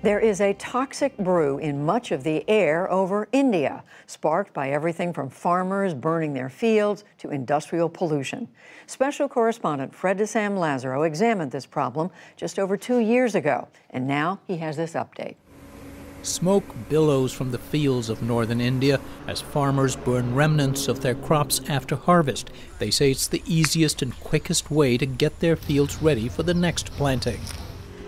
There is a toxic brew in much of the air over India, sparked by everything from farmers burning their fields to industrial pollution. Special correspondent Fred de Sam Lazaro examined this problem just over 2 years ago, and now he has this update. Smoke billows from the fields of northern India as farmers burn remnants of their crops after harvest. They say it's the easiest and quickest way to get their fields ready for the next planting.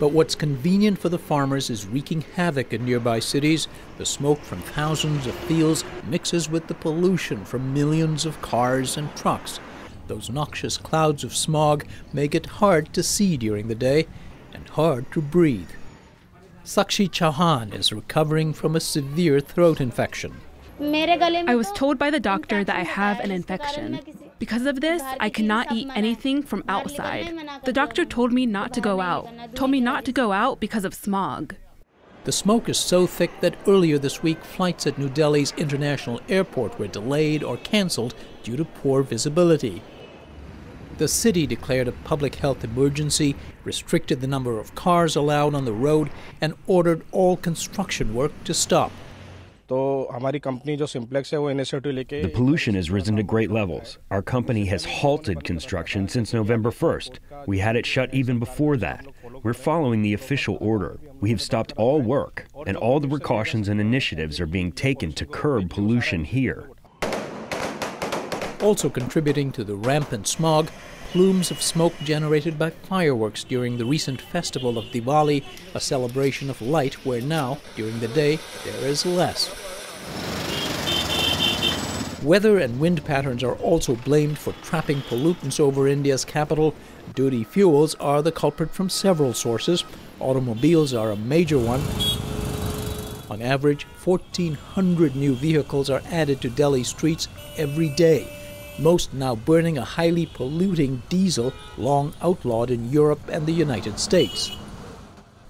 But what's convenient for the farmers is wreaking havoc in nearby cities. The smoke from thousands of fields mixes with the pollution from millions of cars and trucks. Those noxious clouds of smog make it hard to see during the day and hard to breathe. Sakshi Chauhan is recovering from a severe throat infection. I was told by the doctor that I have an infection. Because of this, I cannot eat anything from outside. The doctor told me not to go out because of smog. The smoke is so thick that earlier this week, flights at New Delhi's international airport were delayed or cancelled due to poor visibility. The city declared a public health emergency, restricted the number of cars allowed on the road, and ordered all construction work to stop. The pollution has risen to great levels. Our company has halted construction since November 1st. We had it shut even before that. We're following the official order. We have stopped all work, and all the precautions and initiatives are being taken to curb pollution here. Also contributing to the rampant smog, plumes of smoke generated by fireworks during the recent festival of Diwali, a celebration of light where now, during the day, there is less. Weather and wind patterns are also blamed for trapping pollutants over India's capital. Dirty fuels are the culprit from several sources. Automobiles are a major one. On average, 1,400 new vehicles are added to Delhi streets every day, most now burning a highly polluting diesel long outlawed in Europe and the United States.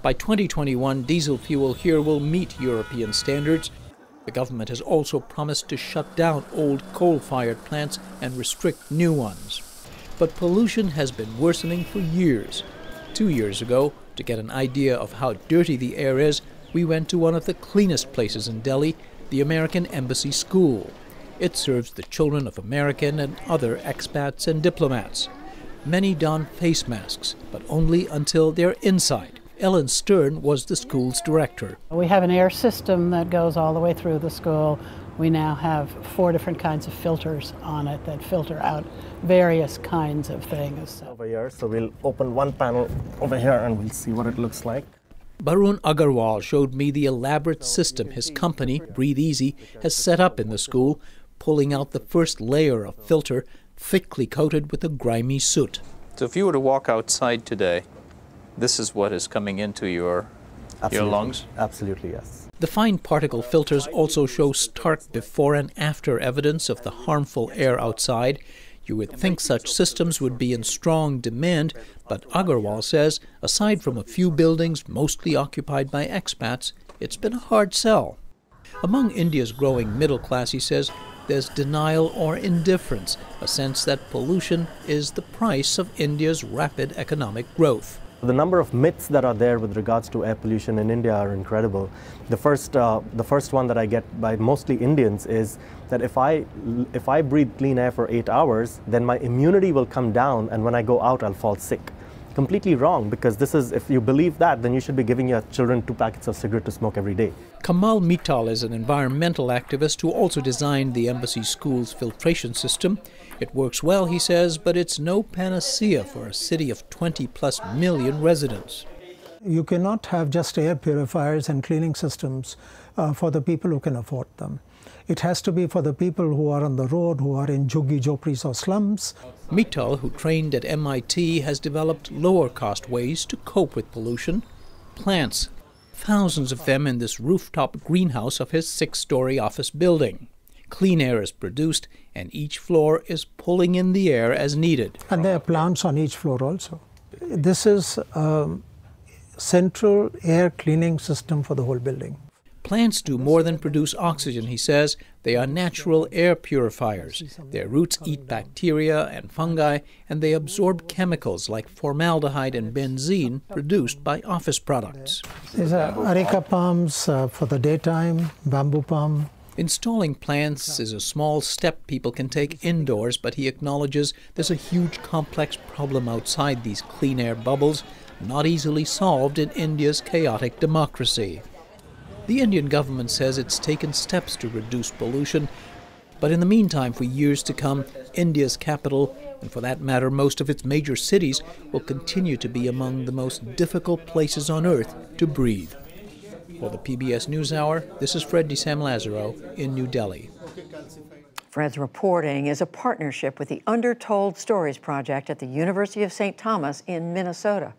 By 2021, diesel fuel here will meet European standards. The government has also promised to shut down old coal-fired plants and restrict new ones. But pollution has been worsening for years. 2 years ago, to get an idea of how dirty the air is, we went to one of the cleanest places in Delhi, the American Embassy School. It serves the children of American and other expats and diplomats. Many don face masks, but only until they're inside. Ellen Stern was the school's director. We have an air system that goes all the way through the school. We now have 4 different kinds of filters on it that filter out various kinds of things. Over here, so we'll open one panel over here and we'll see what it looks like. Barun Agarwal showed me the elaborate system his company, Breathe Easy, has set up in the school, pulling out the first layer of filter, thickly coated with a grimy soot. So if you were to walk outside today, this is what is coming into your lungs? Absolutely, yes. The fine particle filters also show stark before and after evidence of the harmful air outside. You would think such systems would be in strong demand, but Agarwal says, aside from a few buildings mostly occupied by expats, it's been a hard sell. Among India's growing middle class, he says, there's denial or indifference, a sense that pollution is the price of India's rapid economic growth. The number of myths that are there with regards to air pollution in India are incredible. The first one that I get by mostly Indians is that if I breathe clean air for 8 hours, then my immunity will come down, and when I go out, I'll fall sick. Completely wrong, because if you believe that, then you should be giving your children 2 packets of cigarette to smoke every day. Kamal Mittal is an environmental activist who also designed the embassy school's filtration system. It works well, he says, but it's no panacea for a city of 20+ million residents. You cannot have just air purifiers and cleaning systems for the people who can afford them. It has to be for the people who are on the road, who are in jhuggi-jhopris or slums. Mittal, who trained at MIT, has developed lower-cost ways to cope with pollution. Plants, thousands of them in this rooftop greenhouse of his 6-story office building. Clean air is produced, and each floor is pulling in the air as needed. And there are plants on each floor also. This is a central air cleaning system for the whole building. Plants do more than produce oxygen, he says. They are natural air purifiers. Their roots eat bacteria and fungi, and they absorb chemicals like formaldehyde and benzene produced by office products. These are areca palms for the daytime, bamboo palm. Installing plants is a small step people can take indoors, but he acknowledges there's a huge complex problem outside these clean air bubbles, not easily solved in India's chaotic democracy. The Indian government says it's taken steps to reduce pollution, but in the meantime, for years to come, India's capital, and for that matter most of its major cities, will continue to be among the most difficult places on earth to breathe. For the PBS NewsHour, this is Fred de Sam Lazaro in New Delhi. Fred's reporting is a partnership with the Undertold Stories Project at the University of St. Thomas in Minnesota.